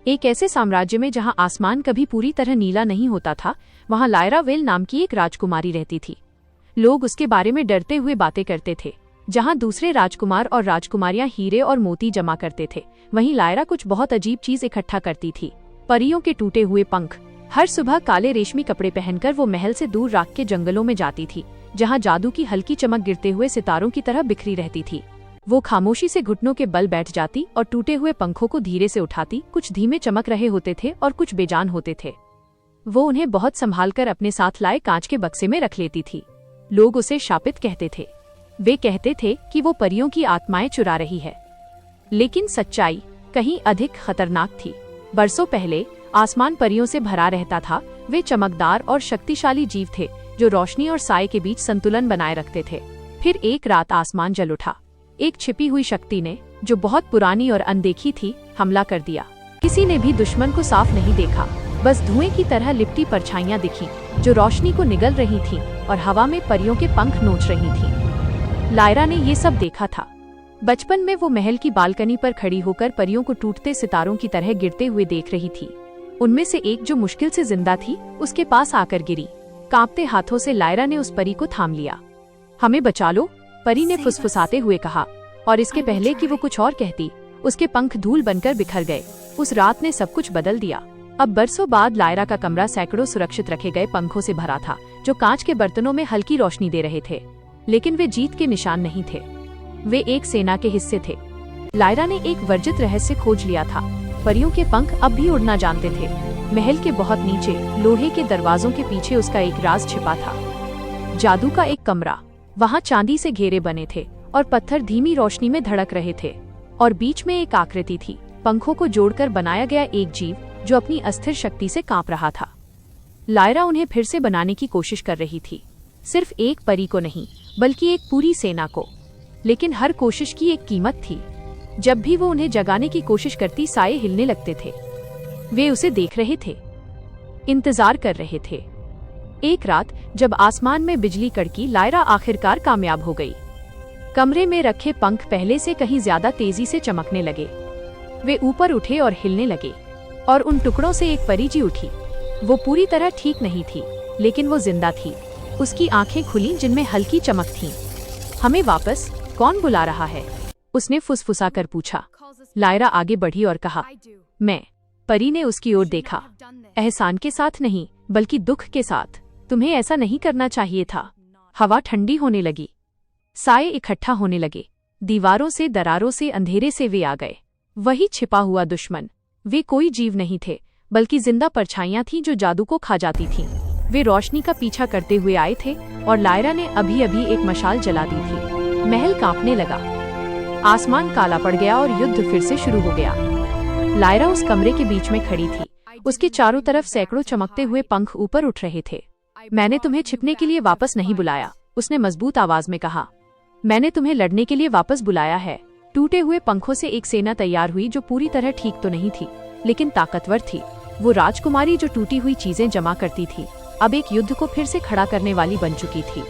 एक ऐसे साम्राज्य में जहां आसमान कभी पूरी तरह नीला नहीं होता था, वहां लायरा वेल नाम की एक राजकुमारी रहती थी। लोग उसके बारे में डरते हुए बातें करते थे। जहां दूसरे राजकुमार और राजकुमारियां हीरे और मोती जमा करते थे, वहीं लायरा कुछ बहुत अजीब चीज इकट्ठा करती थी। परियों के टूटे हुए पंख। हर सुबह काले रेशमी कपड़े पहनकर वो महल से दूर राख के जंगलों में जाती थी, जहां जादू की हल्की चमक गिरते हुए सितारों की तरह बिखरी रहती थी। वो खामोशी से घुटनों के बल बैठ जाती और टूटे हुए पंखों को धीरे से उठाती। कुछ धीमे चमक रहे होते थे और कुछ बेजान होते थे। वो उन्हें बहुत संभालकर अपने साथ लाए कांच के बक्से में रख लेती थी। लोग उसे शापित कहते थे। वे कहते थे कि वो परियों की आत्माएं चुरा रही है, लेकिन सच्चाई कहीं अधिक खतरनाक थी। बरसों पहले आसमान परियों से भरा रहता था। वे चमकदार और शक्तिशाली जीव थे जो रोशनी और साए के बीच संतुलन बनाए रखते थे। फिर एक रात आसमान जल उठा। एक छिपी हुई शक्ति ने, जो बहुत पुरानी और अनदेखी थी, हमला कर दिया। किसी ने भी दुश्मन को साफ नहीं देखा, बस धुएं की तरह लिपटी परछाइयां दिखी जो रोशनी को निगल रही थीं और हवा में परियों के पंख नोच रही थीं। लायरा ने ये सब देखा था। बचपन में वो महल की बालकनी पर खड़ी होकर परियों को टूटते सितारों की तरह गिरते हुए देख रही थी। उनमें से एक, जो मुश्किल से जिंदा थी, उसके पास आकर गिरी। कांपते हाथों से लायरा ने उस परी को थाम लिया। हमें बचा लो, परी ने फुसफुसाते हुए कहा। और इसके पहले कि वो कुछ और कहती, उसके पंख धूल बनकर बिखर गए। उस रात ने सब कुछ बदल दिया। अब बरसों बाद लायरा का कमरा सैकड़ों सुरक्षित रखे गए पंखों से भरा था, जो कांच के बर्तनों में हल्की रोशनी दे रहे थे। लेकिन वे जीत के निशान नहीं थे। वे एक सेना के हिस्से थे। लायरा ने एक वर्जित रहस्य खोज लिया था। परियों के पंख अब भी उड़ना जानते थे। महल के बहुत नीचे, लोहे के दरवाजों के पीछे उसका एक राज छिपा था। जादू का एक कमरा। वहाँ चांदी से घेरे बने थे और पत्थर धीमी रोशनी में धड़क रहे थे। और बीच में एक आकृति थी, पंखों को जोड़कर बनाया गया एक जीव जो अपनी अस्थिर शक्ति से कांप रहा था। लायरा उन्हें फिर से बनाने की कोशिश कर रही थी, सिर्फ एक परी को नहीं, बल्कि एक पूरी सेना को। लेकिन हर कोशिश की एक कीमत थी। जब भी वो उन्हें जगाने की कोशिश करती, साए हिलने लगते थे। वे उसे देख रहे थे, इंतजार कर रहे थे। एक रात जब आसमान में बिजली कड़की, लायरा आखिरकार कामयाब हो गई। कमरे में रखे पंख पहले से कहीं ज्यादा तेजी से चमकने लगे। वे ऊपर उठे और हिलने लगे, और उन टुकड़ों से एक परी जी उठी। वो पूरी तरह ठीक नहीं थी, लेकिन वो जिंदा थी। उसकी आंखें खुली जिनमें हल्की चमक थी। हमें वापस कौन बुला रहा है? उसने फुसफुसा कर पूछा। लायरा आगे बढ़ी और कहा, मैं। परी ने उसकी ओर देखा, एहसान के साथ नहीं, बल्कि दुख के साथ। तुम्हें ऐसा नहीं करना चाहिए था। हवा ठंडी होने लगी, साए इकट्ठा होने लगे। दीवारों से, दरारों से, अंधेरे से वे आ गए। वही छिपा हुआ दुश्मन। वे कोई जीव नहीं थे, बल्कि जिंदा परछाइयां थीं जो जादू को खा जाती थीं। वे रोशनी का पीछा करते हुए आए थे, और लायरा ने अभी अभी एक मशाल जला दी थी। महल कांपने लगा, आसमान काला पड़ गया और युद्ध फिर से शुरू हो गया। लायरा उस कमरे के बीच में खड़ी थी। उसके चारों तरफ सैकड़ों चमकते हुए पंख ऊपर उठ रहे थे। मैंने तुम्हें छिपने के लिए वापस नहीं बुलाया, उसने मजबूत आवाज में कहा। मैंने तुम्हें लड़ने के लिए वापस बुलाया है। टूटे हुए पंखों से एक सेना तैयार हुई, जो पूरी तरह ठीक तो नहीं थी, लेकिन ताकतवर थी। वो राजकुमारी जो टूटी हुई चीजें जमा करती थी, अब एक युद्ध को फिर से खड़ा करने वाली बन चुकी थी।